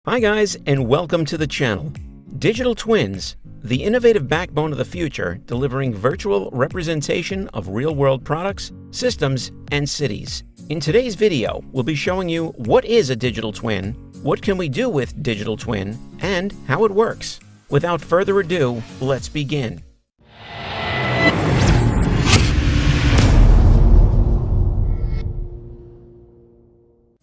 Hi guys, and welcome to the channel. Digital twins, the innovative backbone of the future, delivering virtual representation of real-world products, systems, and cities. In today's video, we'll be showing you what is a digital twin, what can we do with digital twin, and how it works. Without further ado, let's begin.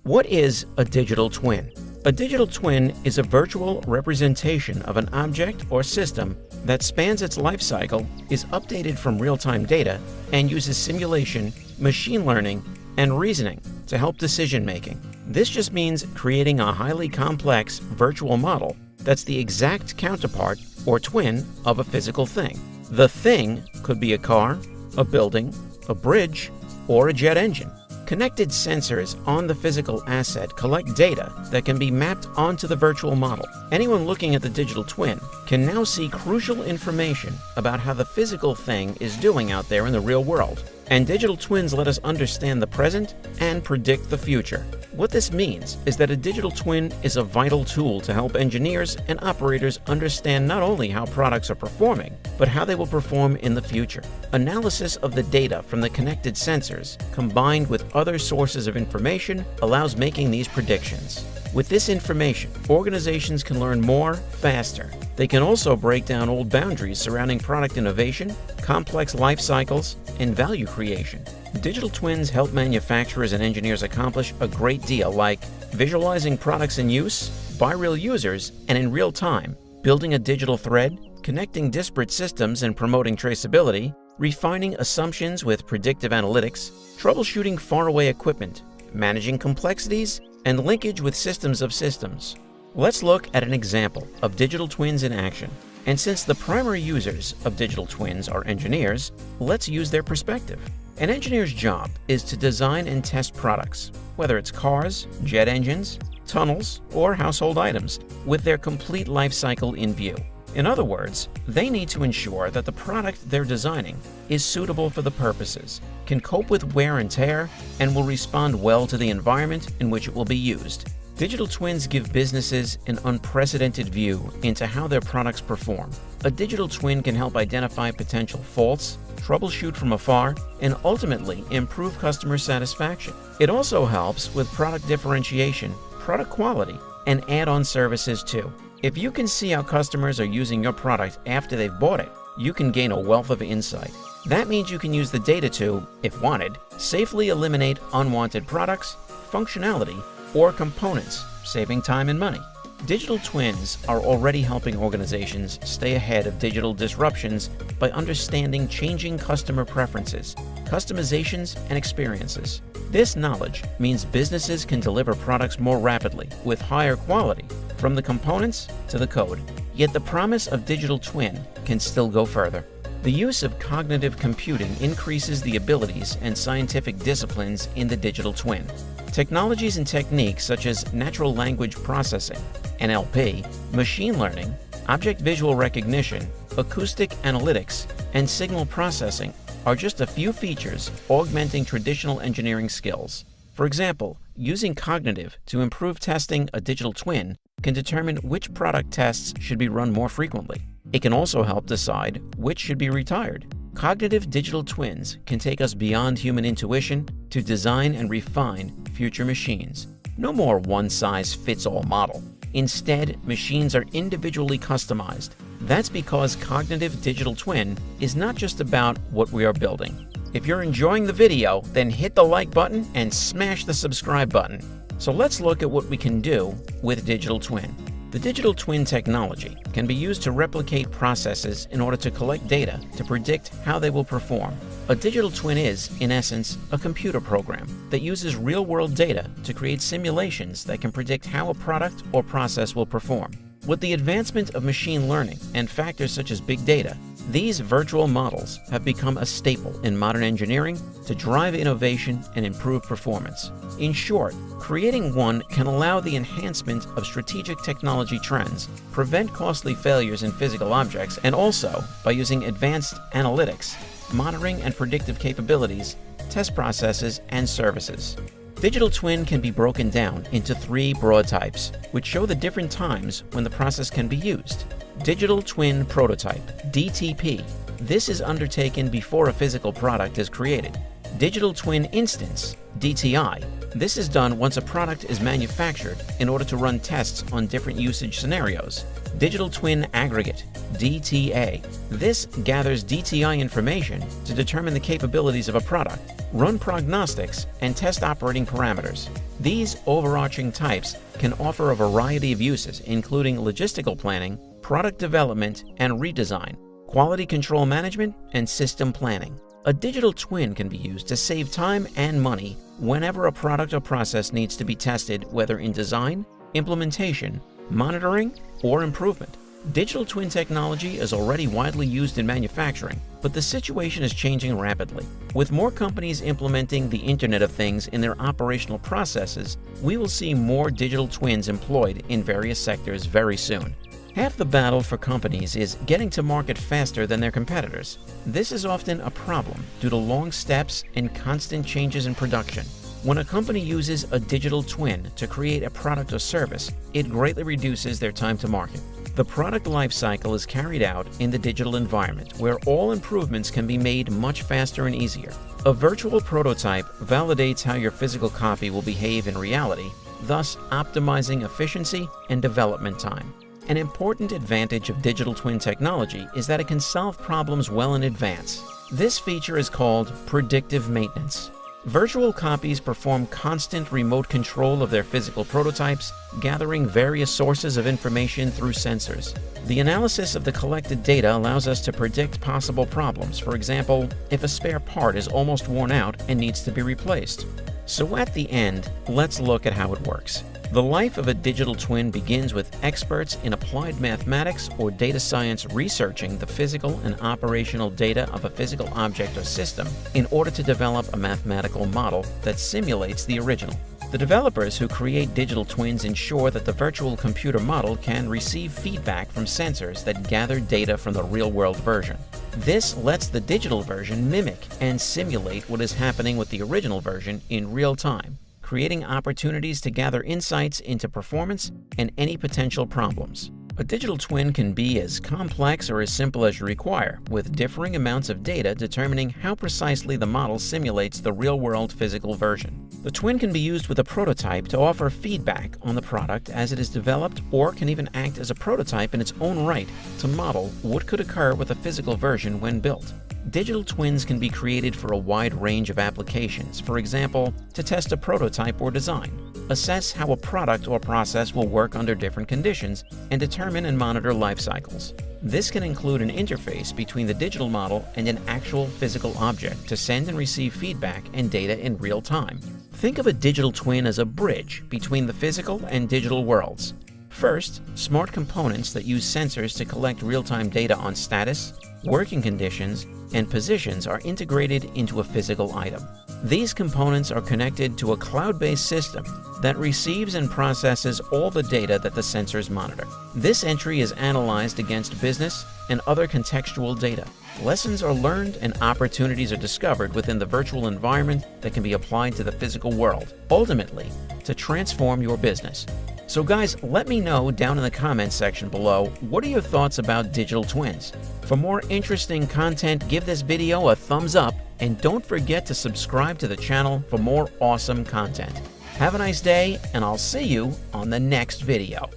What is a digital twin? A digital twin is a virtual representation of an object or system that spans its life cycle, is updated from real-time data, and uses simulation, machine learning, and reasoning to help decision-making. This just means creating a highly complex virtual model that's the exact counterpart or twin of a physical thing. The thing could be a car, a building, a bridge, or a jet engine. Connected sensors on the physical asset collect data that can be mapped onto the virtual model. Anyone looking at the digital twin can now see crucial information about how the physical thing is doing out there in the real world. And digital twins let us understand the present and predict the future. What this means is that a digital twin is a vital tool to help engineers and operators understand not only how products are performing, but how they will perform in the future. Analysis of the data from the connected sensors, combined with other sources of information, allows making these predictions. With this information, organizations can learn more faster. They can also break down old boundaries surrounding product innovation, complex life cycles, and value creation. Digital twins help manufacturers and engineers accomplish a great deal, like visualizing products in use, by real users, and in real time, building a digital thread, connecting disparate systems and promoting traceability, refining assumptions with predictive analytics, troubleshooting faraway equipment, managing complexities, and linkage with systems of systems. Let's look at an example of digital twins in action. And since the primary users of digital twins are engineers, let's use their perspective. An engineer's job is to design and test products, whether it's cars, jet engines, tunnels, or household items, with their complete life cycle in view. In other words, they need to ensure that the product they're designing is suitable for the purposes, can cope with wear and tear, and will respond well to the environment in which it will be used. Digital twins give businesses an unprecedented view into how their products perform. A digital twin can help identify potential faults, troubleshoot from afar, and ultimately improve customer satisfaction. It also helps with product differentiation, product quality, and add-on services too. If you can see how customers are using your product after they've bought it, you can gain a wealth of insight. That means you can use the data to, if wanted, safely eliminate unwanted products, functionality, or components, saving time and money. Digital twins are already helping organizations stay ahead of digital disruptions by understanding changing customer preferences, customizations, and experiences. This knowledge means businesses can deliver products more rapidly with higher quality, from the components to the code. Yet the promise of digital twin can still go further. The use of cognitive computing increases the abilities and scientific disciplines in the digital twin. Technologies and techniques such as natural language processing, NLP, machine learning, object visual recognition, acoustic analytics, and signal processing are just a few features augmenting traditional engineering skills. For example, using cognitive to improve testing a digital twin can determine which product tests should be run more frequently. It can also help decide which should be retired. Cognitive digital twins can take us beyond human intuition to design and refine future machines. No more one-size-fits-all model. Instead, machines are individually customized. That's because cognitive digital twin is not just about what we are building. If you're enjoying the video, then hit the like button and smash the subscribe button. So let's look at what we can do with digital twin. The digital twin technology can be used to replicate processes in order to collect data to predict how they will perform. A digital twin is, in essence, a computer program that uses real-world data to create simulations that can predict how a product or process will perform. With the advancement of machine learning and factors such as big data, these virtual models have become a staple in modern engineering to drive innovation and improve performance. In short, creating one can allow the enhancement of strategic technology trends, prevent costly failures in physical objects, and also, by using advanced analytics, monitoring and predictive capabilities, test processes, and services. Digital twin can be broken down into 3 broad types, which show the different times when the process can be used. Digital twin prototype, DTP. This is undertaken before a physical product is created. Digital twin instance, DTI. This is done once a product is manufactured in order to run tests on different usage scenarios. Digital twin aggregate, DTA. This gathers DTI information to determine the capabilities of a product, run prognostics, and test operating parameters. These overarching types can offer a variety of uses, including logistical planning, product development and redesign, quality control management, and system planning. A digital twin can be used to save time and money whenever a product or process needs to be tested, whether in design, implementation, monitoring, or improvement. Digital twin technology is already widely used in manufacturing, but the situation is changing rapidly. With more companies implementing the Internet of Things in their operational processes, we will see more digital twins employed in various sectors very soon. Half the battle for companies is getting to market faster than their competitors. This is often a problem due to long steps and constant changes in production. When a company uses a digital twin to create a product or service, it greatly reduces their time to market. The product lifecycle is carried out in the digital environment, where all improvements can be made much faster and easier. A virtual prototype validates how your physical copy will behave in reality, thus optimizing efficiency and development time. An important advantage of digital twin technology is that it can solve problems well in advance. This feature is called predictive maintenance. Virtual copies perform constant remote control of their physical prototypes, gathering various sources of information through sensors. The analysis of the collected data allows us to predict possible problems, for example, if a spare part is almost worn out and needs to be replaced. So at the end, let's look at how it works. The life of a digital twin begins with experts in applied mathematics or data science researching the physical and operational data of a physical object or system in order to develop a mathematical model that simulates the original. The developers who create digital twins ensure that the virtual computer model can receive feedback from sensors that gather data from the real-world version. This lets the digital version mimic and simulate what is happening with the original version in real time, creating opportunities to gather insights into performance and any potential problems. A digital twin can be as complex or as simple as you require, with differing amounts of data determining how precisely the model simulates the real-world physical version. The twin can be used with a prototype to offer feedback on the product as it is developed, or can even act as a prototype in its own right to model what could occur with a physical version when built. Digital twins can be created for a wide range of applications, for example, to test a prototype or design, assess how a product or process will work under different conditions, and determine and monitor life cycles. This can include an interface between the digital model and an actual physical object to send and receive feedback and data in real time. Think of a digital twin as a bridge between the physical and digital worlds. First, smart components that use sensors to collect real-time data on status, working conditions, and positions are integrated into a physical item. These components are connected to a cloud-based system that receives and processes all the data that the sensors monitor. This entry is analyzed against business and other contextual data. Lessons are learned and opportunities are discovered within the virtual environment that can be applied to the physical world, ultimately to transform your business. So guys, let me know down in the comments section below, what are your thoughts about digital twins? For more interesting content, give this video a thumbs up and don't forget to subscribe to the channel for more awesome content. Have a nice day, and I'll see you on the next video.